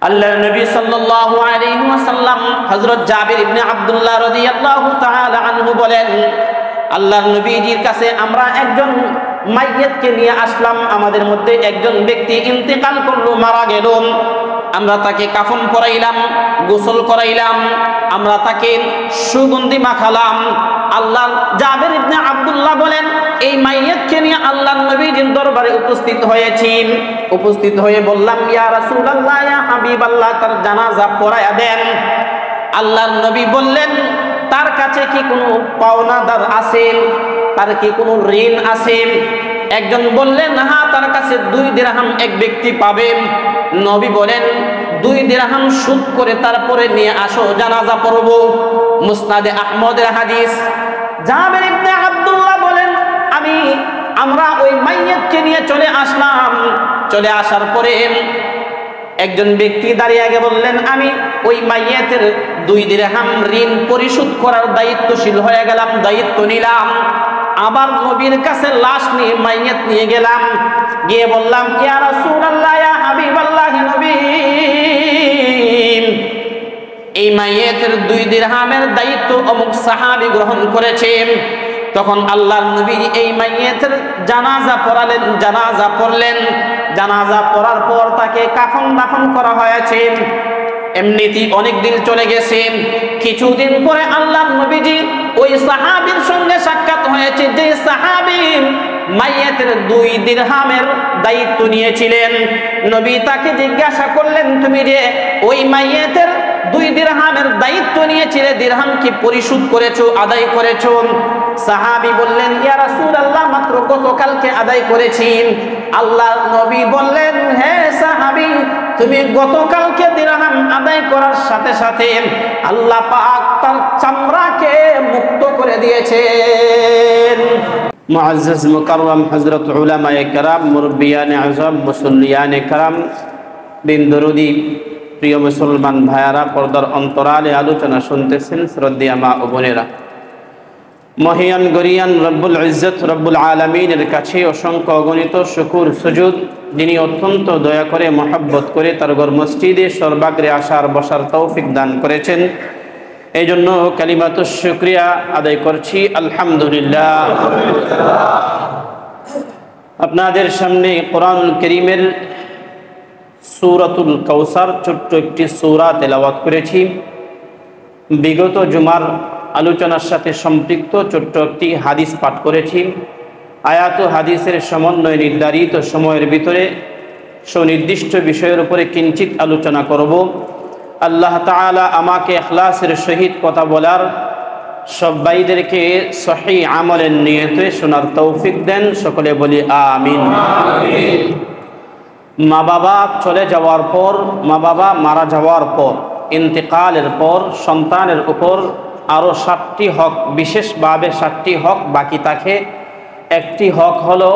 আল্লাহর নবী সাল্লাল্লাহু আলাইহি ওয়াসাল্লাম হযরত জাবির ইবনে আব্দুল্লাহ রাদিয়াল্লাহু তাআলা আনহু বলেন, আল্লাহর নবীজির কাছে আমরা একজন মাইয়িতকে নিয়ে আসলাম। আমাদের মধ্যে একজন ব্যক্তি ইন্তেকাল করলো, মারা গেল। আমরা তাকে কাফন পরাইলাম, গোসল করাইলাম, আমরা তাকে সুগন্ধি মাখালাম। আল্লাহ জাবির ইবনে আব্দুল্লাহ বলেন, এই মাইয়িতকে নিয়ে আল্লাহর নবীজির দরবারে উপস্থিত হয়েছি। উপস্থিত হয়ে বললাম, ইয়া রাসূলুল্লাহ, ইয়া হাবিবাল্লাহ, তার জানাজা পড়ায়া দেন। আল্লাহর নবী বললেন, তার কাছে কি কোনো পাওনাদার আছে? তার কি কোনো ঋণ আছে? একজন বললেন, হ্যাঁ, তার কাছে 2 দিরহাম এক ব্যক্তি পাবেন। নবী বলেন, 2 দিরহাম সুদ করে তারপরে নিয়ে আসো, জানাজা পড়ব। মুসনাদে আহমদের হাদিস। জাবির ইবনে আব্দুল্লাহ বলেন, আমরা ওই মাইয়িতকে নিয়ে চলে আসলাম। চলে আসার পরে একজন ব্যক্তি দাঁড়িয়ে আগে বললেন, আমি ওই মাইয়িতের 2 দিরহাম ঋণ পরিশোধ করার দায়িত্বশীল হয়ে গেলাম, দায়িত্ব নিলাম। আবার নবীর কাছে লাশ নিয়ে মাইয়িত নিয়ে গেলাম, গিয়ে বললাম, ইয়া রাসূলুল্লাহ, ইয়া হাবিবাল্লাহ, নবী, এই মাইয়িতের 2 দিরহামের দায়িত্ব অমুক সাহাবী গ্রহণ করেছেন। তখন আল্লাহর নবী এই মাইয়িতের জানাজা পড়ালেন, জানাজা পড়লেন। জানাজা পড়ার পর তাকে কাফন দাফন করা হয়েছে। এমনিতেই অনেক দিন চলে গেছে। কিছুদিন পরে আল্লাহর নবীজি ওই সাহাবীর সঙ্গে সাক্ষাৎ হয়েছে, যে সাহাবী মাইয়িতের 2 দিরহামের দায়িত্ব নিয়েছিলেন। নবী তাকে জিজ্ঞাসা করলেন, তুমি যে ওই মাইয়িতের 2 দিরহামের দায়িত্ব নিয়েছিলে, দিরহাম কি পরিশোধ করেছো, আদায় করেছো? সাহাবী বললেন, ইয়া রাসূলুল্লাহ, মাত্র গতকালকে আদায় করেছি। আল্লাহর নবী বললেন, হে সাহাবী, তুমি গতকালকে দিরহাম আদায় করার সাথে সাথে আল্লাহ পাক তার চামড়াকে মুক্ত করে দিয়েছেন। মুআজ্জাজ মুকাররম হযরত উলামায়ে কেরাম, মুরব্বিয়ানে আযম, মুসল্লিয়ানে কেরাম, দিন দরুদি প্রিয় মুসলমান ভাইয়ারা, পর্দার অন্তরালে আলোচনা শুনতেছেন শ্রদ্ধেয় মা ও বোনেরা। মহিয়ান গরিয়ান রব্বুল ইজ্জত রব্বুল আলামিনের কাছে অসংখ্য অগণিত শুকর সুজুদ, যিনি অত্যন্ত দয়া করে মহব্বত করে তার ঘর মসজিদে সর্বাগ্রে আসার বসার তৌফিক দান করেছেন। এই জন্য কালিমাতুশ শুকরিয়া আদায় করছি, আলহামদুলিল্লাহ। আপনাদের সামনে কোরআনুল কারীমের সূরাতুল কাউসার ছোট্ট একটি সূরা তেলাওয়াত করেছি। বিগত জুমার আলোচনার সাথে সম্পৃক্ত ছোট্ট একটি হাদিস পাঠ করেছি। আয়াত ও হাদিসের সমন্বয়ে নির্ধারিত সময়ের ভিতরে সুনির্দিষ্ট বিষয়ের উপরে কিঞ্চিত আলোচনা করব। আল্লাহ তাআলা আমাকে ইখলাসের সহিত কথা বলার, সব ভাইদেরকে সহিহ আমলের নিয়তে শোনার তৌফিক দেন। সকলে বলি আমিন। মা বাবা চলে যাওয়ার পর, মা বাবা মারা যাওয়ার পর, ইন্তেকালের পর সন্তানের উপর আরও 7টি হক, বিশেষভাবে 7টি হক বাকি থাকে। একটি হক হলো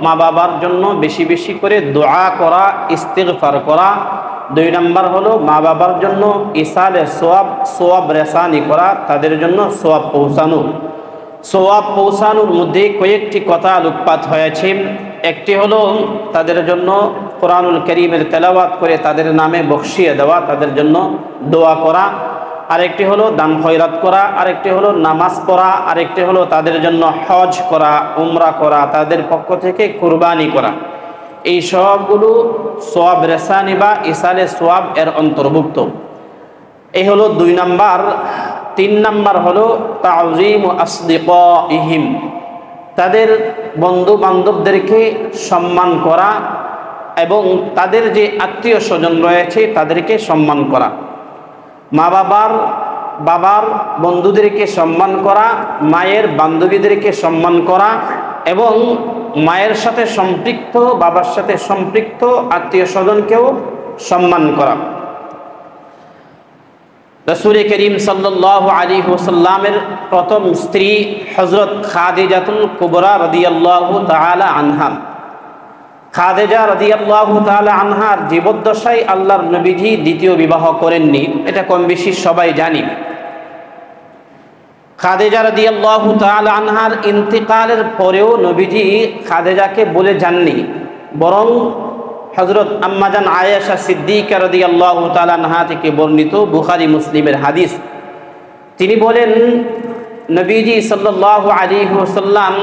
মা বাবার জন্য বেশি বেশি করে দোয়া করা, ইস্তিগফার করা। 2 নম্বর হলো মা বাবার জন্য ইসালে সোয়াব রেসানি করা, তাদের জন্য সোয়াব পৌঁছানো। সোয়াব পৌঁছানোর মধ্যে কয়েকটি কথা আলোকপাত হয়েছে। একটি হলো তাদের জন্য কোরআনুল কারীমের তেলাওয়াত করে তাদের নামে বখশিয়ে দেওয়া, তাদের জন্য দোয়া করা। আরেকটি হলো দান খয়রাত করা, আরেকটি হলো নামাজ পড়া, আরেকটি হলো তাদের জন্য হজ করা, উমরা করা, তাদের পক্ষ থেকে কুরবানি করা। এই সবগুলো সোয়াব রেসানি বা ইসালে সোয়াব এর অন্তর্ভুক্ত। এই হলো 2 নাম্বার। 3 নাম্বার হলো তাযীমু আসদিকাইহিম, তাদের বন্ধু বান্ধবদেরকে সম্মান করা এবং তাদের যে আত্মীয় স্বজন রয়েছে তাদেরকে সম্মান করা। মা বাবার বন্ধুদেরকে সম্মান করা, মায়ের বান্ধবীদেরকে সম্মান করা এবং মায়ের সাথে সম্পৃক্ত, বাবার সাথে সম্পৃক্ত আত্মীয় স্বজনকেও সম্মান করা। রাসূল করিম সাল্লাল্লাহু আলাইহি ওয়াসাল্লামের প্রথম স্ত্রী হযরত খাদিজাতুল কুবরা রাদিয়াল্লাহু তাআলা আনহা, খাদিজা রাদিয়াল্লাহু তাআলা আনহার জীবদ্দশায় আল্লাহর নবীজি দ্বিতীয় বিবাহ করেননি, এটা কম বেশি সবাই জানি। খাদিজা রাদিয়াল্লাহু তাআলা আনহার ইন্তিকালের পরেও নবীজি খাদিজাকে বলে যাননি, বরং হযরত আম্মাজান আয়েশা সিদ্দিকা রাদিয়াল্লাহু তাআলা আনহা থেকে বর্ণিত, বুখারী মুসলিমের হাদিস। তিনি বলেন, নবীজি সাল্লাল্লাহু আলাইহি ওয়াসাল্লাম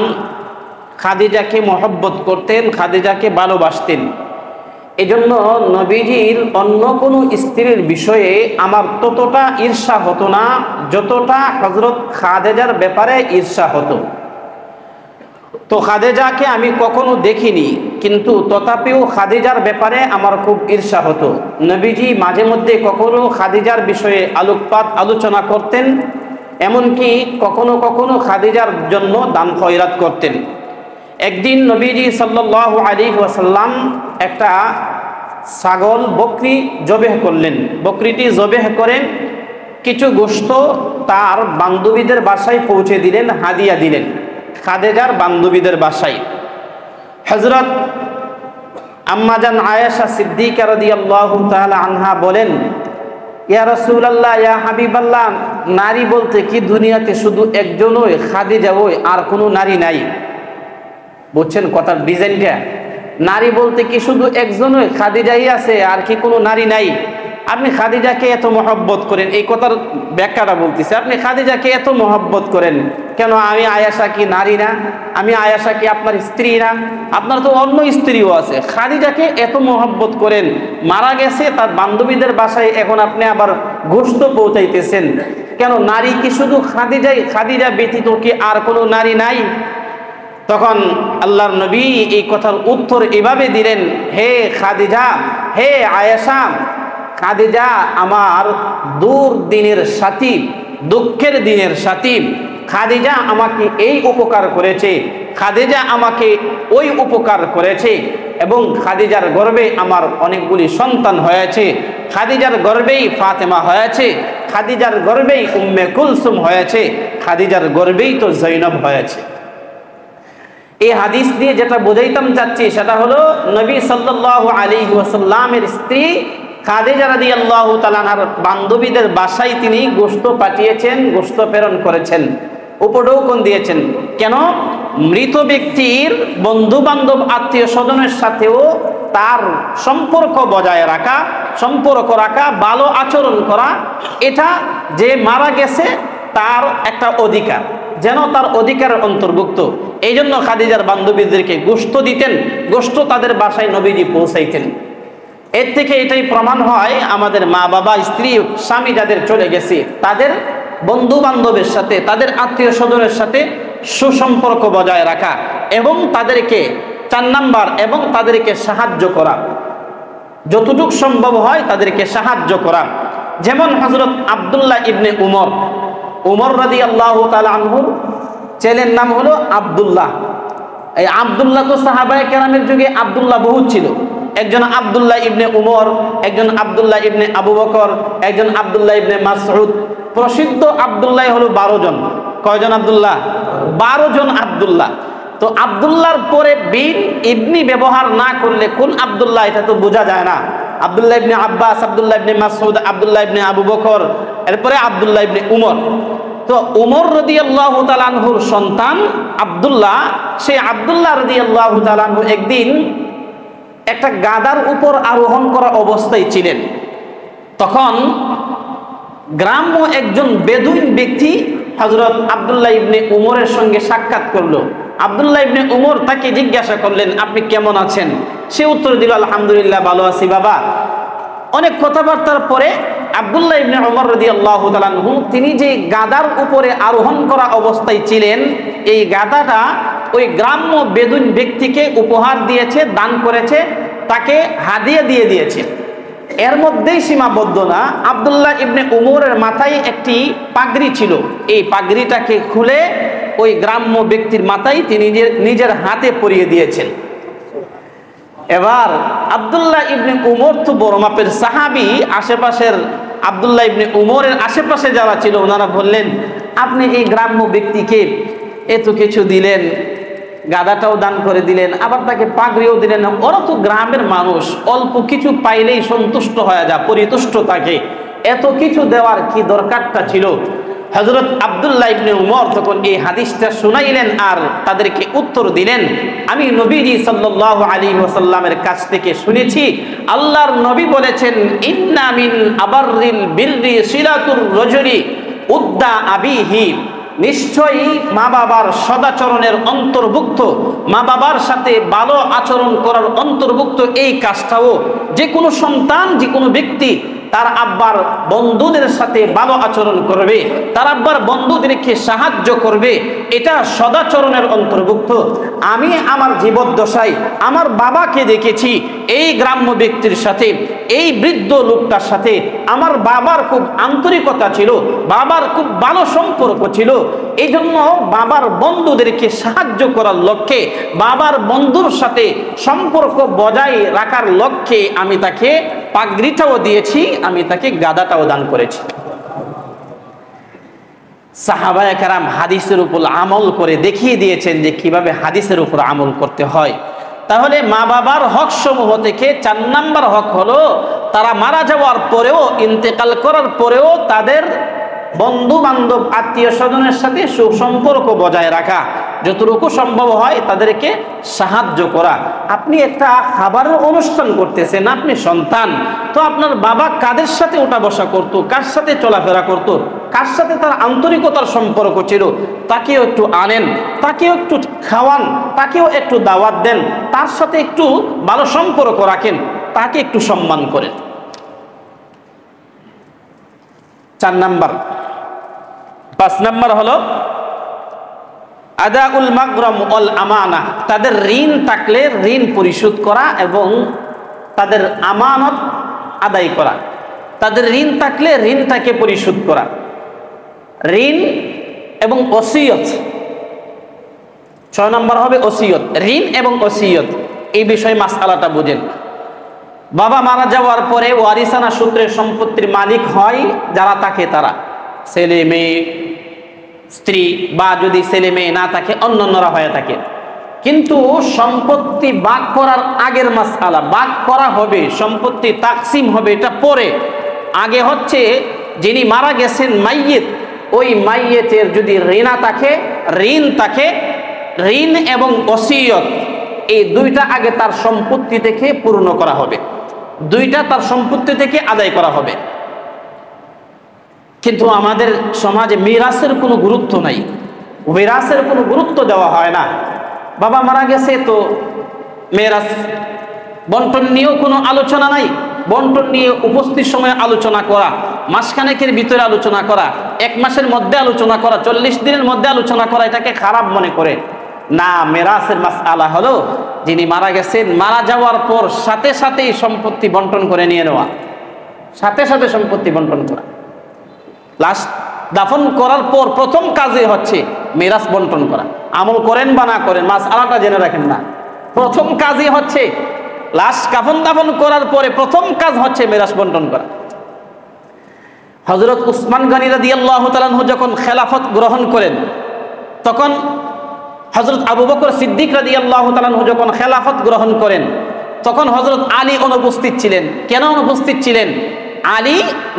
খাদিজাকে মহব্বত করতেন, খাদিজাকে ভালোবাসতেন। এজন্য নবীজির অন্য কোনো স্ত্রীর বিষয়ে আমার ততটা ঈর্ষা হতো না যতটা হযরত খাদিজার ব্যাপারে ঈর্ষা হতো। তো খাদিজাকে আমি কখনো দেখিনি, কিন্তু তথাপিও খাদিজার ব্যাপারে আমার খুব ঈর্ষা হতো। নবীজি মাঝে মধ্যে কখনো খাদিজার বিষয়ে আলোকপাত আলোচনা করতেন, এমনকি কখনো কখনো খাদিজার জন্য দান খয়রাত করতেন। একদিন নবীজি সাল্লাল্লাহু আলাইহি ওয়াসাল্লাম একটা ছাগল বকরি জবেহ করলেন। বকরিটি জবেহ করেন, কিছু গোশত তার বান্ধবীদের বাসায় পৌঁছে দিলেন, হাদিয়া দিলেন খাদিজার বান্ধবীদের বাসায়। হযরত আম্মাজান আয়েশা সিদ্দিকা রাদিয়াল্লাহু তাআলা আনহা বলেন, ইয়া রাসূলুল্লাহ, ইয়া হাবিবাল্লাহ, নারী বলতে কি দুনিয়াতে শুধু একজনই খাদিজা, ওই আর কোনো নারী নাই? বুঝছেন কথার ডিজাইনটা? নারী বলতে কি শুধু একজনই খাদিজাই আছে, আর কি কোনো নারী নাই? আপনি খাদিজাকে এত মহব্বত করেন, এই কথার ব্যাখ্যাটা বলতেছে। আপনি খাদিজাকে এত মহব্বত করেন কেন? আমি আয়েশা কি নারী না? আমি আয়েশা কি আপনার স্ত্রী না? আপনার তো অন্য স্ত্রীও আছে। খাদিজাকে এত মহব্বত করেন, মারা গেছে তার বান্ধবীদের বাসায়, এখন আপনি আবার গোশত পৌঁছাইতেছেন কেন? নারী কি শুধু খাদিজাই? খাদিজা ব্যতীত কি আর কোনো নারী নাই? তখন আল্লাহর নবী এই কথার উত্তর এভাবে দিলেন, হে খাদিজা, হে আয়েশা, খাদিজা আমার দুর্দিনের সাথী, দুঃখের দিনের সাথী। খাদিজা আমাকে এই উপকার করেছে, খাদিজা আমাকে ওই উপকার করেছে, এবং খাদিজার গর্ভে আমার অনেকগুলি সন্তান হয়েছে। খাদিজার গর্ভেই ফাতেমা হয়েছে, খাদিজার গর্ভেই উম্মে কুলসুম হয়েছে, খাদিজার গর্ভেই তো জৈনব হয়েছে। এই হাদিস দিয়ে যেটা বোঝাইতাম চাচ্ছি সেটা হলো, নবী সাল্লাল্লাহু আলাইহি ওয়াসাল্লামের স্ত্রী খাদিজা রাদিয়াল্লাহু তাআলা আনহার বান্ধবীদের বাসায় তিনি গোশত পাঠিয়েছেন, গোশত প্রেরণ করেছেন, উপঢৌকন দিয়েছেন। কেন? মৃত ব্যক্তির বন্ধু বান্ধব আত্মীয় স্বজনের সাথেও তার সম্পর্ক বজায় রাখা, সম্পর্ক রাখা, ভালো আচরণ করা, এটা যে মারা গেছে তার একটা অধিকার, যেন তার অধিকারের অন্তর্ভুক্ত। এই জন্য খাদিজার বান্ধবীদেরকে গোশত দিতেন, গোশত তাদের বাসায় নবীজি পৌঁছাইতেন। এর থেকে এটাই প্রমাণ হয় আমাদের মা বাবা, স্ত্রী, স্বামী যাদের চলে গেছে তাদের বন্ধু বান্ধবের সাথে, তাদের আত্মীয় স্বজনের সাথে সুসম্পর্ক বজায় রাখা, এবং তাদেরকে 4 নাম্বার, এবং তাদেরকে সাহায্য করা, যতটুকু সম্ভব হয় তাদেরকে সাহায্য করা। যেমন হযরত আব্দুল্লাহ ইবনে উমর, উমর রাদিয়াল্লাহু তাআলা আনহুর ছেলের নাম হলো আব্দুল্লাহ। এই আব্দুল্লাহ তো সাহাবায়ে কেরামের যুগে আব্দুল্লাহ বহুত ছিল। একজন আব্দুল্লাহ ইবনে উমর, একজন আব্দুল্লাহ ইবনে আবু বকর, একজন আব্দুল্লাহ ইবনে মাসউদ। প্রসিদ্ধ আব্দুল্লাহ হলো 12 জন। কয়জন আব্দুল্লাহ? 12 জন আব্দুল্লাহ। তো আব্দুল্লাহর পরে বিন ইবনি ব্যবহার না করলে কোন আব্দুল্লাহ এটা তো বোঝা যায় না। আব্দুল্লাহ ইবনে আব্বাস, আব্দুল্লাহ ইবনে মাসউদ, আব্দুল্লাহ ইবনে আবু বকর, এরপরে আব্দুল্লাহ ইবনে উমর। তো উমর রাদিয়াল্লাহু তাআলা আনহুর সন্তান আব্দুল্লাহ, সেই আব্দুল্লাহ রাদিয়াল্লাহু তাআলা আনহু একদিন একটা গাধার উপর আরোহণ করা অবস্থায় ছিলেন। তখন গ্রাম্য একজন বেদুইন ব্যক্তি হযরত আব্দুল্লাহ ইবনে উমরের সঙ্গে সাক্ষাৎ করলো। আব্দুল্লাহ ইবনে উমর তাকে জিজ্ঞাসা করলেন, আপনি কেমন আছেন? সে উত্তর দিল, আলহামদুলিল্লাহ, ভালো আছি বাবা। অনেক কথাবার্তার পরে আব্দুল্লাহ ইবনে উমর রাদিয়াল্লাহু তাআলা আনহু তিনি যে গাধার উপরে আরোহণ করা অবস্থায় ছিলেন, এই গাধাটা ওই গ্রাম্য বেদুইন ব্যক্তিকে উপহার দিয়েছে, দান করেছে, তাকে হাদিয়া দিয়ে দিয়েছে। এর মধ্যেই সীমাবদ্ধ না, আব্দুল্লাহ ইবনে উমরের মাথায় একটি পাগড়ি ছিল। এই পাগড়িটাকে খুলে ওই গ্রাম্য ব্যক্তির মাথায় তিনি নিজের হাতে পরিয়ে দিয়েছেন। এবার আব্দুল্লাহ ইবনে উমর তো বড় মাপের সাহাবী, আশেপাশের আব্দুল্লাহ ইবনে উমরের আশেপাশে যারা ছিল ওনারা বললেন, আপনি এই গ্রাম্য ব্যক্তিকে এত কিছু দিলেন, গাদাটাও দান করে দিলেন, আবার তাকে পাগড়িও দিলেন। ওরা তো গ্রামের মানুষ, অল্প কিছু পাইলেই সন্তুষ্ট হয়ে যায়, পরিতুষ্ট থাকে, এত কিছু দেওয়ার কি দরকারটা ছিল? হযরত আব্দুল্লাহ ইবনে উমর তখন এই হাদিসটা শুনাইলেন আর তাদেরকে উত্তর দিলেন, আমি নবীজি সাল্লাল্লাহু আলাইহি ওয়াসাল্লামের কাছ থেকে শুনেছি আল্লাহর নবী বলেছেন, ইন্না মিন আবাররিল বিররি সিলাতুর রাজুলি উদ্দা আবিহি, নিশ্চয়ই মা বাবার সদাচরণের অন্তর্ভুক্ত, মা বাবার সাথে ভালো আচরণ করার অন্তর্ভুক্ত এই কাজটাও যে কোনো সন্তান, যে কোনো ব্যক্তি তার আব্বার বন্ধুদের সাথে ভালো আচরণ করবে, তার আব্বার বন্ধুদেরকে সাহায্য করবে, এটা সদাচরণের অন্তর্ভুক্ত। আমি আমার জীবদ্দশায় আমার বাবাকে দেখেছি এই গ্রাম্য ব্যক্তির সাথে, এই বৃদ্ধ লোকটার সাথে আমার বাবার খুব আন্তরিকতা ছিল, বাবার খুব ভালো সম্পর্ক ছিল। এই জন্য বাবার বন্ধুদেরকে সাহায্য করার লক্ষ্যে, বাবার বন্ধুর সাথে সম্পর্ক বজায় রাখার লক্ষ্যে আমি তাকে পাগড়িটাও দিয়েছি, আমি তাকে গাদাটাও দান করেছি। সাহাবায়ে কেরাম হাদিসের উপর আমল করে দেখিয়ে দিয়েছেন যে কিভাবে হাদিসের উপর আমল করতে হয়। তাহলে মা বাবার হক সমূহ থেকে 4 নাম্বার হক হলো তারা মারা যাওয়ার পরেও, ইন্তেকাল করার পরেও তাদের বন্ধু বান্ধব আত্মীয় স্বজনের সাথে সুসম্পর্ক বজায় রাখা, যতটুকু সম্ভব হয় তাদেরকে সাহায্য করা। আপনি একটা খাবারের অনুষ্ঠান করতেছেন, আপনি সন্তান, তো আপনার বাবা কাদের সাথে ওঠা বসা করতো, কার সাথে চলাফেরা করতো, কার সাথে তার আন্তরিকতার সম্পর্ক ছিল, তাকেও একটু আনেন, তাকেও একটু খাওয়ান, তাকেও একটু দাওয়াত দেন, তার সাথে একটু ভালো সম্পর্ক রাখেন, তাকে একটু সম্মান করেন। 4 নাম্বার। 5 নাম্বার হলো আদাউল মাগরাম ওয়াল আমানা, তাদের ঋণ থাকলে ঋণ পরিশোধ করা এবং তাদের আমানত আদায় করা। তাদের ঋণ থাকলে ঋণটাকে পরিশোধ করা। ঋণ এবং ওসিয়ত, 6 নাম্বার হবে ওসিয়ত। ঋণ এবং ওসিয়ত এই বিষয়ে মাসআলাটা বুঝেন। বাবা মারা যাওয়ার পরে ওয়ারিসানা সূত্রে সম্পত্তির মালিক হয় যারা থাকে তারা, ছেলে মেয়ে, স্ত্রী, বা যদি ছেলে মেয়ে না থাকে অন্যান্যরা হয়ে থাকে। কিন্তু সম্পত্তি ভাগ করার আগের মাসআলা, ভাগ করা হবে, সম্পত্তি তাকসিম হবে, এটা পরে। আগে হচ্ছে যিনি মারা গেছেন মাইয়িত, ওই মাইয়িতের যদি ঋণা থাকে, ঋণ থাকে, ঋণ এবং ওসিয়ত এই দুইটা আগে তার সম্পত্তি থেকে পূর্ণ করা হবে, দুইটা তার সম্পত্তি থেকে আদায় করা হবে। কিন্তু আমাদের সমাজে মিরাসের কোনো গুরুত্ব নাই, মিরাসের কোনো গুরুত্ব দেওয়া হয় না। বাবা মারা গেছে তো মিরাস বন্টন নিয়েও কোনো আলোচনা নাই, বন্টন নিয়ে উপস্থিত সময়ে আলোচনা করা, মাসখানেকের ভিতরে আলোচনা করা, 1 মাসের মধ্যে আলোচনা করা, 40 দিনের মধ্যে আলোচনা করা, এটাকে খারাপ মনে করে না। মিরাসের মাসআলা হলো যিনি মারা গেছেন, মারা যাওয়ার পর সাথে সাথেই সম্পত্তি বন্টন করে নিয়ে নেওয়া, সাথে সাথে সম্পত্তি বন্টন করা। লাশ দাফন করার পর প্রথম কাজই হচ্ছে মিরাস বন্টন করা। আমল করেন বা না করেন, মাসআলাটা জেনে রাখেন না। প্রথম কাজই হচ্ছে লাশ কাফন দাফন করার পরে প্রথম কাজ হচ্ছে মিরাস বন্টন করা। হযরত উসমান গনি রাদিয়াল্লাহু তাআলা আনহু যখন খেলাফত গ্রহণ করেন, তখন হযরত আবু বকর সিদ্দিক রাদিয়াল্লাহু তাআলা আনহু যখন খেলাফত গ্রহণ করেন, তখন হযরত আলী অনুপস্থিত ছিলেন। কেন অনুপস্থিত ছিলেন? আলী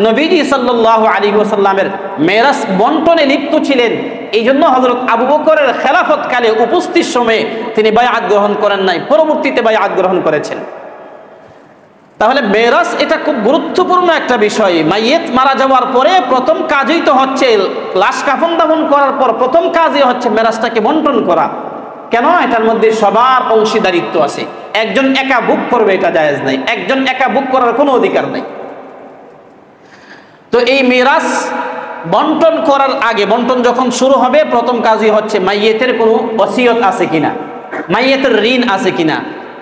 নবীজি সাল্লাল্লাহু আলাইহি ওয়াসাল্লামের মিরাস বন্টনে লিপ্ত ছিলেন। এই জন্য হযরত আবু বকরের খেলাফতকালে উপস্থিত সময়ে তিনি বায়আত গ্রহণ করেন নাই, পরবর্তীতে বায়আত গ্রহণ করেছেন। তাহলে মিরাস এটা খুব গুরুত্বপূর্ণ একটা বিষয়। মাইয়িত মারা যাওয়ার পরে প্রথম কাজই তো হচ্ছে, লাশ কাফন দাফন করার পর প্রথম কাজই হচ্ছে মিরাসটাকে বন্টন করা। কেন? এটার মধ্যে সবার অংশীদারিত্ব আছে। একজন একা ভোগ করবে এটা জায়েজ নাই, একজন একা ভোগ করার কোনো অধিকার নাই। তো এই মিরাস বন্টন করার আগে, বন্টন যখন শুরু হবে, প্রথম কাজই হচ্ছে মাইয়িতের কোনো ওসিয়ত আছে কিনা, মাইয়িতের ঋণ আছে কিনা,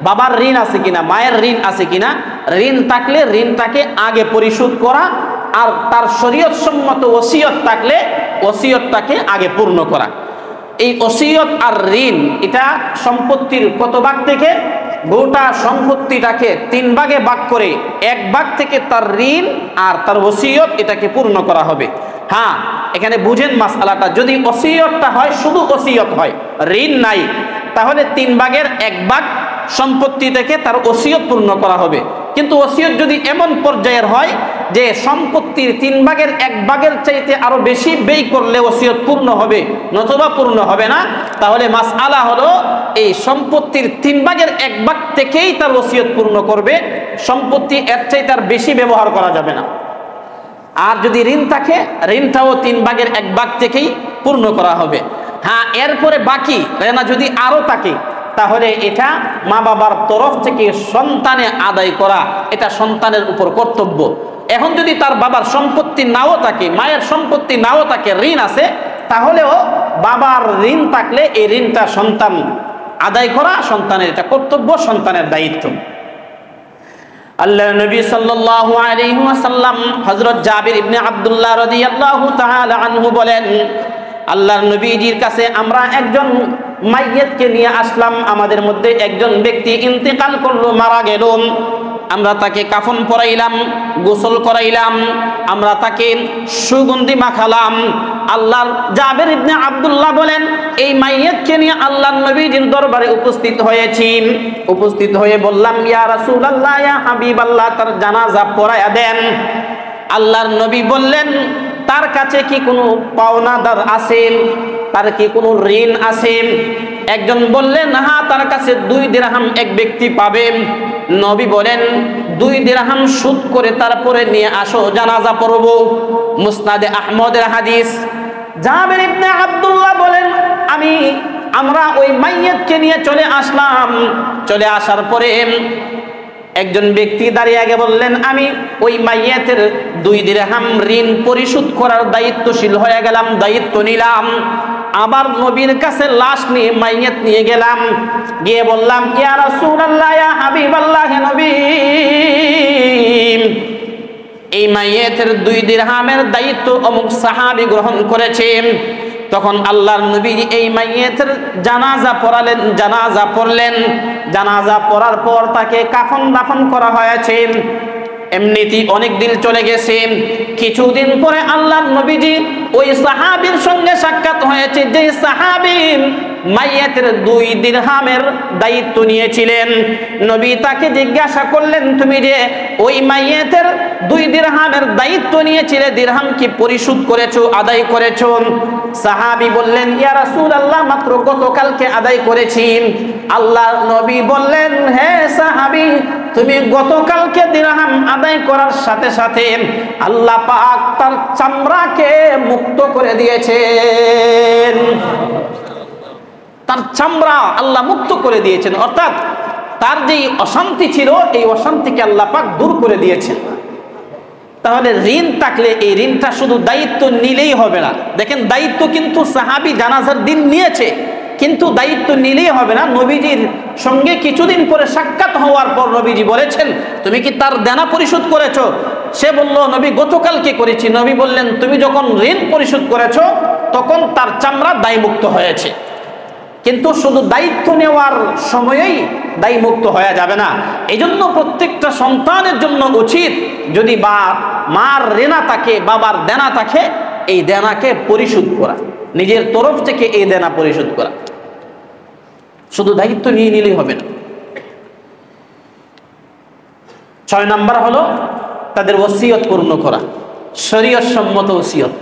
বাবার ঋণ আছে কিনা, মায়ের ঋণ আছে কিনা। ঋণ থাকলে ঋণটাকে আগে পরিশোধ করা, আর তার শরীয়ত সম্মত ওসিয়ত থাকলে ওসিয়তটাকে আগে পূর্ণ করা। এই ওসিয়ত আর ঋণ এটা সম্পত্তির কত ভাগ থেকে, গোটা সম্পত্তিটাকে 3 ভাগে ভাগ করে 1 ভাগ থেকে তার ঋণ আর তার ওসিয়ত এটাকে পূর্ণ করা হবে। হ্যাঁ, এখানে বুঝেন মাসআলাটা, যদি ওসিয়তটা হয়, শুধু ওসিয়ত হয়, ঋণ নাই, তাহলে 3 ভাগের 1 ভাগ সম্পত্তি থেকে তার ওসিয়ত পূর্ণ করা হবে। কিন্তু ওসিয়ত যদি এমন পর্যায়ের হয় যে সম্পত্তির 3 ভাগের 1 ভাগের চাইতে আরো বেশি ব্যয় করলে ওসিয়ত পূর্ণ হবে, নতুবা পূর্ণ হবে না, তাহলে মাসআলা হলো এই সম্পত্তির 3 ভাগের 1 ভাগ থেকেই তার ওসিয়ত পূর্ণ করবে, সম্পত্তি এর চাইতে আর বেশি ব্যবহার করা যাবে না। আর যদি ঋণ থাকে, ঋণটাও 3 ভাগের 1 ভাগ থেকেই পূর্ণ করা হবে। হ্যাঁ, এরপরে বাকি ঋণ যদি আরো থাকে, তাহলে এটা মা বাবার তরফ থেকে সন্তানে আদায় করা, এটা সন্তানের উপর কর্তব্য। এখন যদি তার বাবার সম্পত্তি নাও থাকে, মায়ের সম্পত্তি নাও থাকে, ঋণ আছে, তাহলেও বাবার ঋণ থাকলে এই ঋণটা সন্তান আদায় করা সন্তানের এটা কর্তব্য, সন্তানের দায়িত্ব। আল্লাহর নবী সাল্লাল্লাহু আলাইহি ওয়াসাল্লাম হযরত জাবির ইবনে আব্দুল্লাহ রাদিয়াল্লাহু তাআলা আনহু বলেন, আল্লাহর নবীজির কাছে আমরা একজন মাইয়িতকে নিয়ে আসলাম, আমাদের মধ্যে একজন ব্যক্তি ইন্তেকাল করলো, মারা গেল। আমরা তাকে কাফন পরাইলাম, গোসল করাইলাম, আমরা তাকে সুগন্ধি মাখালাম। আল্লাহর জাবির ইবনে আব্দুল্লাহ বলেন, এই মাইয়িতকে নিয়ে আল্লাহর নবীজির দরবারে উপস্থিত হয়েছি। উপস্থিত হয়ে বললাম, ইয়া রাসূলুল্লাহ, ইয়া হাবিবাল্লাহ, তার জানাজা পড়ায়া দেন। আল্লাহর নবী বললেন, তার কাছে কি কোনো পাওনাদার আছে? তার কি কোনো ঋণ আছে? একজন বললেন, হ্যাঁ, তার কাছে 2 দিরহাম এক ব্যক্তি পাবে। নবী বলেন, 2 দিরহাম সুদ করে তারপরে নিয়ে আসো, জানাজা পড়ব। মুসনাদে আহমদের হাদিস। জাবির ইবনে আব্দুল্লাহ বলেন, আমরা ওই মাইয়িতকে নিয়ে চলে আসলাম। চলে আসার পরে একজন ব্যক্তি দাঁড়িয়ে আগে বললেন, আমি ওই মাইয়িতের 2 দিরহাম ঋণ পরিশোধ করার দায়িত্বশীল হয়ে গেলাম, দায়িত্ব নিলাম। আবার নবীর কাছে লাশ নিয়ে মাইয়িত নিয়ে গেলাম, গিয়ে বললাম, ইয়া রাসূলুল্লাহ, ইয়া হাবিবাল্লাহ, হে নবী, এই মাইয়িতের 2 দিরহামের দায়িত্ব অমুক সাহাবী গ্রহণ করেছেন। তখন আল্লাহর নবী এই মাইয়িতের জানাজা পড়ালেন, জানাজা পড়লেন। জানাজা পড়ার পর তাকে কাফন দাফন করা হয়েছে। এমনিতেই অনেক দিন চলে গেছে। কিছুদিন পরে আল্লাহর নবীজি ওই সাহাবীর সঙ্গে সাক্ষাৎ হয়েছে, যে সাহাবী মাইয়িতের 2 দিরহামের দায়িত্ব নিয়েছিলেন। নবী তাকে জিজ্ঞাসা করলেন, তুমি যে ওই মাইয়িতের 2 দিরহামের দায়িত্ব নিয়েছিলে, দিরহাম কি পরিশোধ করেছো, আদায় করেছো? সাহাবী বললেন, ইয়া রাসূলুল্লাহ, মাত্র গতকালকে আদায় করেছি। আল্লাহর নবী বললেন, হে সাহাবী, তুমি গতকালকে দিরহাম আদায় করার সাথে সাথে আল্লাহ পাক তার চামড়াকে মুক্ত করে দিয়েছেন। তার চামড়া আল্লাহ মুক্ত করে দিয়েছেন, অর্থাৎ তার যেই অশান্তি ছিল, এই অশান্তিকে আল্লাহ পাক দূর করে দিয়েছেন। তাহলে ঋণ থাকলে এই ঋণটা শুধু দায়িত্ব নিলেই হবে না। দেখেন, দায়িত্ব কিন্তু সাহাবী জানাজার দিন নিয়েছে, কিন্তু দায়িত্ব নিলেই হবে না। নবীজির সঙ্গে কিছুদিন পরে সাক্ষাৎ হওয়ার পর নবীজি বলেছেন, তুমি কি তার দেনা পরিশোধ করেছো? সে বলল, নবী, গতকালকে করেছি। নবী বললেন, তুমি যখন ঋণ পরিশোধ করেছো তখন তার চামড়া দায়মুক্ত হয়েছে, কিন্তু শুধু দায়িত্ব নেওয়ার সময়েই দায়মুক্ত হয়ে যাবে না। এই জন্য প্রত্যেকটা সন্তানের জন্য উচিত, যদি মার ঋণ থাকে, বাবার দেনা থাকে, এই দেনাকে পরিশোধ করা, নিজের তরফ থেকে এই দেনা পরিশোধ করা। শুধু দায়িত্ব নিয়ে নিলেই হবে না। 6 নাম্বার হলো তাদের ওসিয়ত পূর্ণ করা, শরীয়ত সম্মত ওসিয়ত।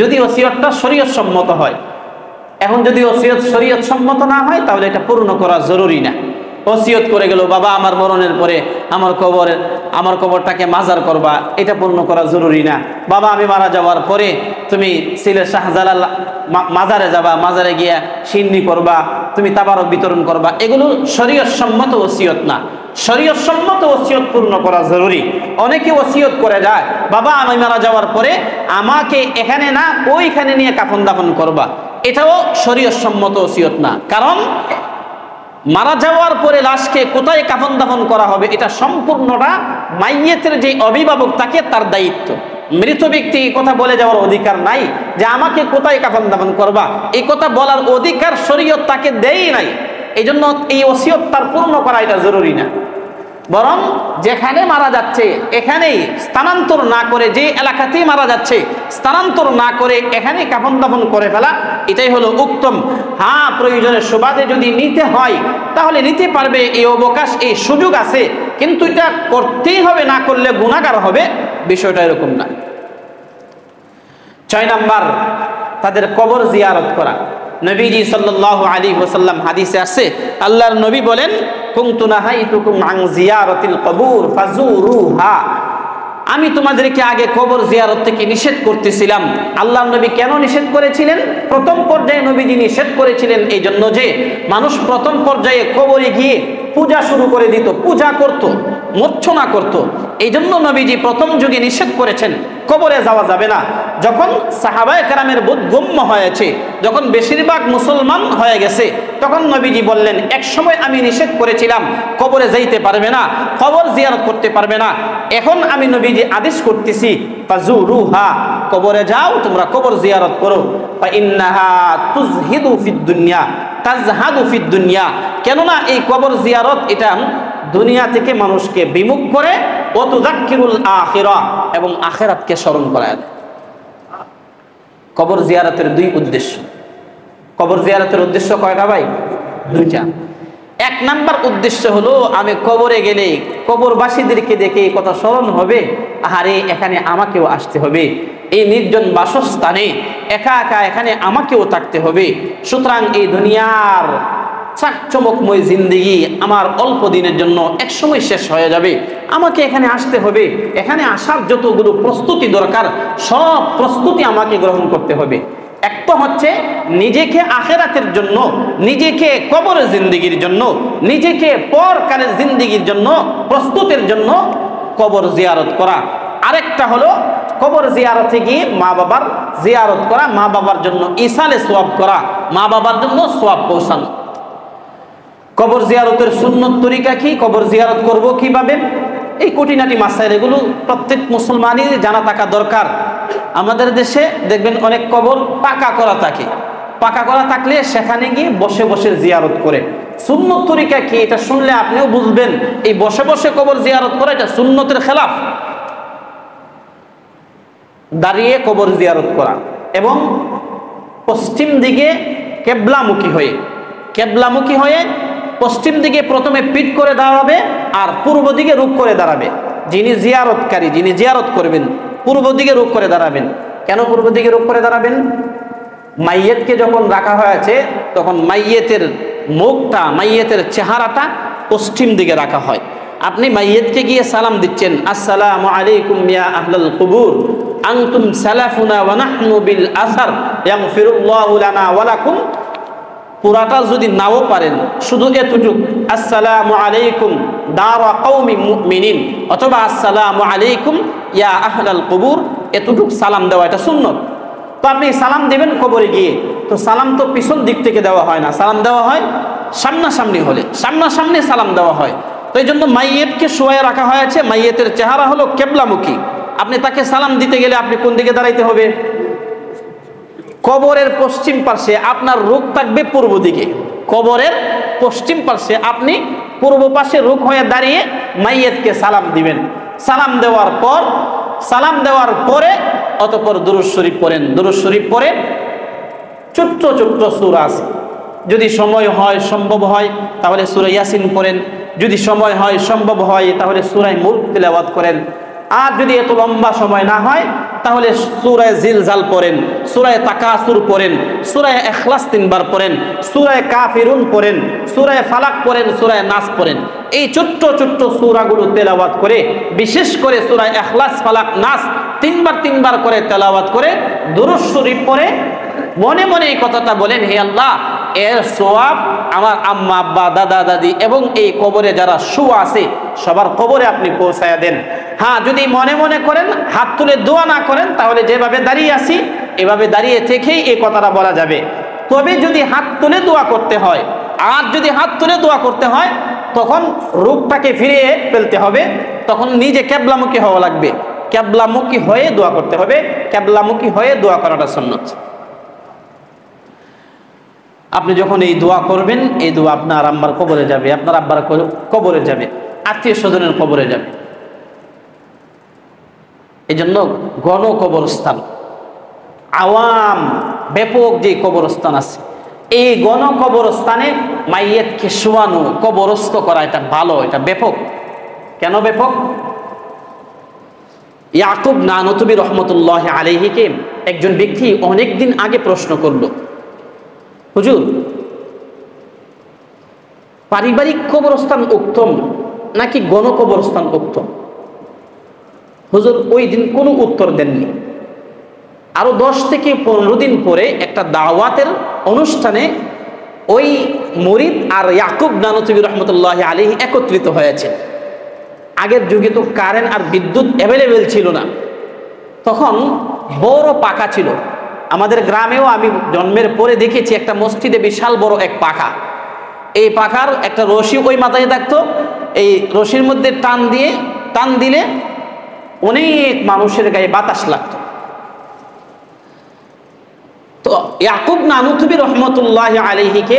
যদি ওসিয়তটা শরীয়ত সম্মত হয়, এখন যদি ওসিয়ত শরীয়ত সম্মত না হয়, তাহলে এটা পূর্ণ করা জরুরি না। ওসিয়ত করে গেল, বাবা আমার মরণের পরে আমার কবরটাকে মাজার করবা, এটা পূর্ণ করা জরুরি না। বাবা আমি মারা যাওয়ার পরে তুমি সিলেট শাহজালাল মাজারে যাবা, মাজারে গিয়া সিন্নি করবা, তুমি তাবারক বিতরণ করবা, এগুলো শরীয়ত সম্মত ওসিয়ত না। শরীয়ত সম্মত ওসিয়ত পূর্ণ করা জরুরি। অনেকে ওসিয়ত করে যায়, বাবা আমি মারা যাওয়ার পরে আমাকে এখানে না ওইখানে নিয়ে কাফন দাফন করবা, এটাও শরীয়ত সম্মত ওসিয়ত না। কারণ মারা যাওয়ার পরে লাশকে কোথায় কাফন দাফন করা হবে, এটা সম্পূর্ণটা মাইয়িতের যে অভিভাবক থাকে তার দায়িত্ব। মৃত ব্যক্তি এই কথা বলে যাওয়ার অধিকার নাই যে আমাকে কোথায় কাফন দাফন করবা, এই কথা বলার অধিকার শরীয়ত তাকে দেয় নাই। এই জন্য এই ওসিয়ত তার পূর্ণ করা এটা জরুরি না। বরং যেখানে মারা যাচ্ছে এখানেই স্থানান্তর না করে, যে এলাকাতেই মারা যাচ্ছে স্থানান্তর না করে এখানেই কাফন দাফন করে ফেলা, এটাই হলো উত্তম। হ্যাঁ, প্রয়োজনের সুবাদে যদি নিতে হয় তাহলে নিতে পারবে, এই অবকাশ এই সুযোগ আছে, কিন্তু এটা করতেই হবে, না করলে গুনাহগার হবে, বিষয়টা এরকম না। 6 নাম্বার, তাদের কবর জিয়ারত করা। নবীজি সাল্লাল্লাহু আলাইহি ওয়াসাল্লাম হাদিসে আছে, আল্লাহর নবী বলেন, কুনতু নাহাইতুকুম আন জিয়ারাতিল কবুর ফাজুরুহা। আমি তোমাদেরকে আগে কবর জিয়ারত থেকে নিষেধ করতেছিলাম। আল্লাহর নবী কেন নিষেধ করেছিলেন? প্রথম পর্যায়ে নবীজি নিষেধ করেছিলেন এই জন্য যে মানুষ প্রথম পর্যায়ে কবরে গিয়ে পূজা শুরু করে দিত, পূজা করত, মূর্ছনা করত। এই জন্য নবীজি প্রথম যুগে নিষেধ করেছেন কবরে যাওয়া যাবে না। যখন সাহাবায়ে কেরামের বোধগম্য হয়েছে, যখন বেশিরভাগ মুসলমান হয়ে গেছে, তখন নবীজি বললেন, এক সময় আমি নিষেধ করেছিলাম কবরে যাইতে পারবে না, কবর জিয়ারত করতে পারবে না, এখন আমি নবীজি আদেশ করতেছি ফাজুরুহা, কবরে যাও, তোমরা কবর জিয়ারত করো। ফাইন্নাহা তুজহিদু ফিদ দুনিয়া তাজহাদু ফিদ দুনিয়া, কেননা এই কবর জিয়ারত এটা দুনিয়া থেকে মানুষকে বিমুখ করে, ওয়া তুযাক্কিরুল আখিরা, এবং আখিরাতকে স্মরণ করায়। কবর জিয়ারতের 2 উদ্দেশ্য। কবর জিয়ারতের উদ্দেশ্য কয়টা ভাই? 2টা। 1 নাম্বার উদ্দেশ্য হলো, আমি কবরে গেলে কবরবাসীদেরকে দেখে এই কথা স্মরণ হবে, আহারে এখানে আমাকেও আসতে হবে, এই নির্জন বাসস্থানে একা একা এখানে আমাকেও থাকতে হবে, সুতরাং এই দুনিয়ার চাকচমকময় জিন্দেগি আমার অল্প দিনের জন্য একসময় শেষ হয়ে যাবে, আমাকে এখানে আসতে হবে, এখানে আসার যতগুলো প্রস্তুতি দরকার সব প্রস্তুতি আমাকে গ্রহণ করতে হবে। এক তো হচ্ছে নিজেকে আখিরাতের জন্য, নিজেকে কবরের জিন্দেগির জন্য, নিজেকে পরকালের জিন্দেগির জন্য প্রস্তুতের জন্য কবর জিয়ারত করা। আরেকটা হলো কবর জিয়ারতে গিয়ে মা বাবার জিয়ারত করা, মা বাবার জন্য ইসালে সওয়াব করা, মা বাবার জন্য সওয়াব পৌঁছানো। কবর জিয়ারতের সুন্নত তরিকা কি? কবর জিয়ারত করব কিভাবে? এই খুঁটিনাটি মাসাইল, এগুলো প্রত্যেক মুসলমানই জানা থাকা দরকার। আমাদের দেশে দেখবেন অনেক কবর পাকা করা থাকে, পাকা করা থাকলে সেখানে গিয়ে বসে বসে জিয়ারত করে। সুন্নত তরিকা কি? এটা শুনলে আপনিও বুঝবেন এই বসে বসে কবর জিয়ারত করা এটা সুন্নতের খেলাফ। দাঁড়িয়ে কবর জিয়ারত করা এবং পশ্চিম দিকে কেবলামুখী হয়ে পশ্চিম দিকে প্রথমে পিঠ করে দাঁড়াবে আর পূর্ব দিকে রুখ করে দাঁড়াবে। যিনি জিয়ারতকারী, যিনি জিয়ারত করবেন, পূর্ব দিকে রুখ করে দাঁড়াবেন। কেন পূর্ব দিকে রুখ করে দাঁড়াবেন? মাইয়েতকে যখন রাখা হয়েছে তখন মাইয়েতের মুখটা, মাইয়েতের চেহারাটা পশ্চিম দিকে রাখা হয়। আপনি মাইয়েতকে গিয়ে সালাম দিচ্ছেন, আসসালামু আলাইকুম ইয়া আহলাল কুবুর আনতুম সালাফুনা ওয়া নাহনু বিল আসার ইয়াগফিরুল্লাহু লানা ওয়া লাকুম। পুরাটা যদি নাও পারেন, শুধু এতটুক আসসালামু আলাইকুম দারা কওমি মুমিনিন অথবা আসসালামু আলাইকুম ইয়া আহলাল কুবুর, এতটুক সালাম দেওয়া এটা সুন্নত। তো আপনি সালাম দেবেন কবরে গিয়ে, তো সালাম তো পিছন দিক থেকে দেওয়া হয় না, সালাম দেওয়া হয় সামনাসামনি হলে, সামনাসামনি সালাম দেওয়া হয়। তো এই জন্য মাইয়েতকে শোয়ায় রাখা হয়েছে, মাইয়েতের চেহারা হলো কেবলামুখী। আপনি তাকে সালাম দিতে গেলে আপনি কোন দিকে দাঁড়াইতে হবে? কবরের পশ্চিম পার্শ্বে। আপনার রুখ থাকবে পূর্ব দিকে, কবরের পশ্চিম পার্শ্বে আপনি পূর্ব পাশে রুখ হয়ে দাঁড়িয়ে মাইয়েতকে সালাম দিবেন। সালাম দেওয়ার পরে অতঃপর দুরূদ শরীফ পড়েন। দুরূদ শরীফ পড়ে ছোট্ট ছোট্ট সূরা আছে, যদি সময় হয় সম্ভব হয় তাহলে সূরা ইয়াসিন পড়েন, যদি সময় হয় সম্ভব হয় তাহলে সূরা মুলক তিলাওয়াত করেন, আর যদি এত লম্বা সময় না হয় তাহলে সূরা জিলজাল পড়েন, সূরা তাকাসুর পড়েন, সূরা ইখলাস 3 বার পড়েন, সূরা কাফিরুন পড়েন, সূরা ফালাক পড়েন, সূরা নাস পড়েন। এই ছোট্ট ছোট্ট সূরাগুলো তেলাওয়াত করে, বিশেষ করে সূরা ইখলাস, ফালাক, নাস 3 বার করে তেলাওয়াত করে দুরূদ শরীফ পড়ে মনে মনে এই কথাটা বলেন, হে আল্লাহ, এর সওয়াব আমার আম্মা আব্বা দাদা দাদি এবং এই কবরে যারা শুয়া আছে সবার কবরে আপনি পৌঁছায়া দেন। হ্যাঁ, যদি মনে মনে করেন, হাত তুলে দোয়া না করেন, তাহলে যেভাবে দাঁড়িয়ে আছি এভাবে দাঁড়িয়ে থেকেই এই কথাটা বলা যাবে। তবে যদি হাত তুলে দোয়া করতে হয়, আর যদি হাত তুলে দোয়া করতে হয় তখন রূপটাকে ফিরিয়ে ফেলতে হবে, তখন নিজে কেবলামুখী হওয়া লাগবে, কেবলামুখী হয়ে দোয়া করতে হবে। কেবলামুখী হয়ে দোয়া করাটা সুন্নাত। আপনি যখন এই দোয়া করবেন, এই দোয়া আপনার আম্মার কবরে যাবে, আপনার আব্বার কবরে যাবে। আত্মীয় স্বজনের কবরে যাবে। এই জন্য গণ কবরস্থান, আওয়াম ব্যাপক যে কবরস্থান আছে, এই গণ কবরস্থানে মাইয়েতকে শোয়ানো, কবরস্থ করা, এটা ভালো, এটা ব্যাপক। কেন ব্যাপক? ইয়াকুব নানতুবি রহমতুল্লাহ আলাইহিকে একজন ব্যক্তি অনেকদিন আগে প্রশ্ন করলো, হুজুর পারিবারিক কবরস্থান উত্তম নাকি গণ কবরস্থান উত্তম? হুজুর ওই দিন কোনো উত্তর দেননি। আরো 10 থেকে 15 দিন পরে একটা দাওয়াতের অনুষ্ঠানে ওই মুরিদ আর ইয়াকুব নানতুবি রহমতুল্লাহ আলাইহি একত্রিত হয়েছে। আগের যুগে তো কারেন্ট আর বিদ্যুৎ অ্যাভেলেবেল ছিল না, তখন বড় পাখা ছিল। আমাদের গ্রামেও আমি জন্মের পরে দেখেছি একটা মসজিদে বিশাল বড় এক পাখা। এই পাখার একটা রশি ওই মাথায় থাকতো, এই রশির মধ্যে টান দিলে অনেক মানুষের গায়ে বাতাস লাগতো। তো ইয়াকুব নানতুবি রহমতুল্লাহ আলাইহিকে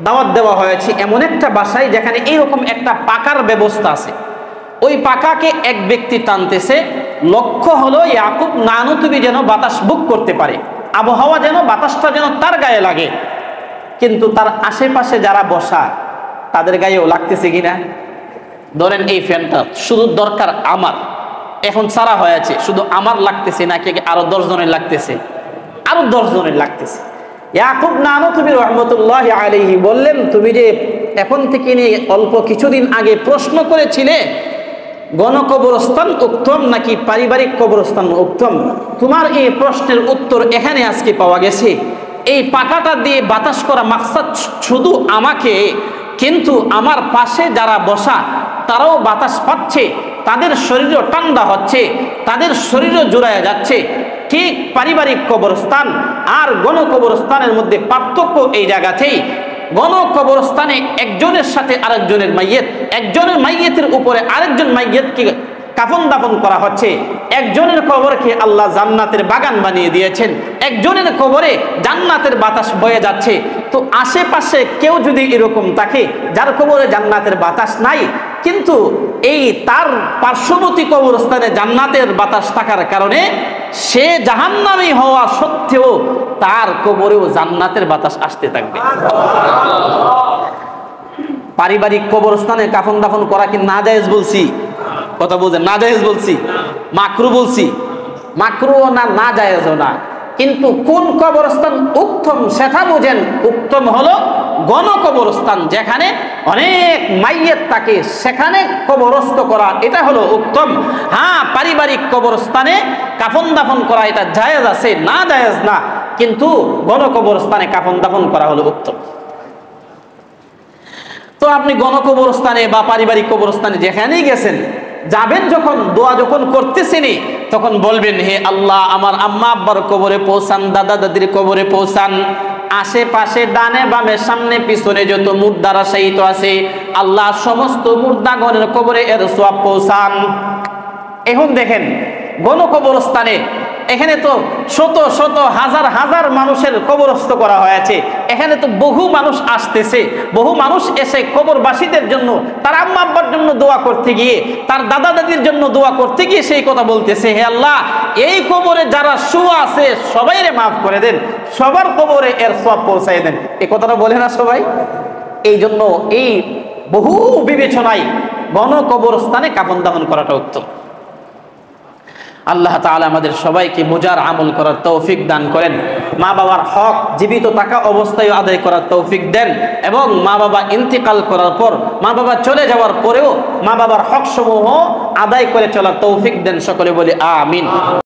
দাওয়াত দেওয়া হয়েছে এমন একটা বাসায় যেখানে এইরকম একটা পাকার ব্যবস্থা আছে। ওই পাকাকে এক ব্যক্তি টানতেছে, লক্ষ্য হলো ইয়াকুব নানতুবি যেন বাতাস বুক করতে পারে, আবহাওয়া যেন, বাতাসটা যেন তার গায়ে লাগে। কিন্তু তার আশেপাশে যারা বসা তাদের গায়েও লাগতেছে কিনা? ধরেন এই ফ্যানটা শুধু দরকার আমার, এখন সারা হয়েছে, শুধু আমার লাগতেছে নাকি আরো 10 জনের লাগতেছে? আরো 10 জনের লাগতেছে। ইয়াকুব নানতুবি রহমতুল্লাহ আলাইহি বললেন, তুমি যে এখন থেকে নিয়ে অল্প কিছুদিন আগে প্রশ্ন করেছিলে গণ কবরস্থান উত্তম নাকি পারিবারিক কবরস্থান উত্তম, তোমার এই প্রশ্নের উত্তর এখানে আজকে পাওয়া গেছে। এই পাকাটা দিয়ে বাতাস করা মাকসাদ শুধু আমাকে, কিন্তু আমার পাশে যারা বসা তারাও বাতাস পাচ্ছে, তাদের শরীরও ঠান্ডা হচ্ছে, তাদের শরীরও জুড়ায় যাচ্ছে। ঠিক পারিবারিক কবরস্থান আর গণ কবরস্থানের মধ্যে পার্থক্য এই জায়গাতেই। গণ কবরস্থানে একজনের সাথে আরেকজনের মাইয়েত, একজনের মাইয়েতের উপরে আরেকজন মাইয়েতকে কাফন দাফন করা হচ্ছে। একজনের কবরকে আল্লাহ জান্নাতের বাগান বানিয়ে দিয়েছেন, একজনের কবরে জান্নাতের বাতাস বয়ে যাচ্ছে। তো আশেপাশে কেউ যদি এরকম থাকে যার কবরে জান্নাতের বাতাস নাই, কিন্তু এই তার পার্শ্ববর্তী কবরস্থানে জান্নাতের বাতাস থাকার কারণে সে জাহান্নামী হওয়া সত্ত্বেও তার কবরেও জান্নাতের বাতাস আসতে থাকবে। পারিবারিক কবরস্থানে কাফন দাফন করা কি নাজায়েজ বলছি? কথা বলছেন? নাজায়েজ বলছি, মাকরু বলছি? মাকরুও না, নাজায়েজও না। কিন্তু কোন কবরস্থান উত্তম সেটা বুঝেন। উত্তম হলো গণ কবরস্থান, যেখানে অনেক মাইয়েত থাকে, সেখানে কবরস্থ করা, এটা হলো উত্তম। হ্যাঁ, পারিবারিক কবরস্থানে কাফন দাফন করা এটা জায়েজ আছে, না জায়েজ না, কিন্তু গণ কবরস্থানে কাফন দাফন করা হলো উত্তম। তো আপনি গণ কবরস্থানে বা পারিবারিক কবরস্থানে যেখানেই গেছেন, যাবেন যখন, দোয়া যখন করতেছেনই, তখন বলবেন, হে আল্লাহ আমার আম্মা আব্বার কবরে পৌঁছান, দাদা দাদির কবরে পৌঁছান, আশেপাশে ডানে বামে সামনে পিছনে যত মুর্দারা শায়িত আছে আল্লাহ সমস্ত মুর্দাগণের কবরে এর সওয়াব পৌঁছান। এখন দেখেন গণ কবরস্থানে এখানে তো শত শত হাজার হাজার মানুষের কবরস্থ করা হয়েছে। এখানে তো বহু মানুষ আসতেছে, বহু মানুষ এসে কবরবাসীদের জন্য, তার আম্মা আব্বার জন্য দোয়া করতে গিয়ে, তার দাদা দাদির জন্য দোয়া করতে গিয়ে সেই কথা বলতেছে, হে আল্লাহ এই কবরে যারা শুয়া আছে সবাইরে মাফ করে দেন, সবার কবরে এর সওয়াব পৌঁছায় দেন। এই কথাটা বলে না সবাই? এই জন্য এই বহু বিবেচনায় গণ কবরস্থানে কাফন দাফন করাটা উত্তম। আল্লাহ তাআলা আমাদের সবাইকে মুজার আমল করার তৌফিক দান করেন। মা বাবার হক জীবিত থাকা অবস্থায় আদায় করার তৌফিক দেন, এবং মা বাবা ইন্তেকাল করার পর, মা বাবা চলে যাওয়ার পরেও মা বাবার হক সমূহ আদায় করে চলার তৌফিক দেন। সকলে বলি আমিন।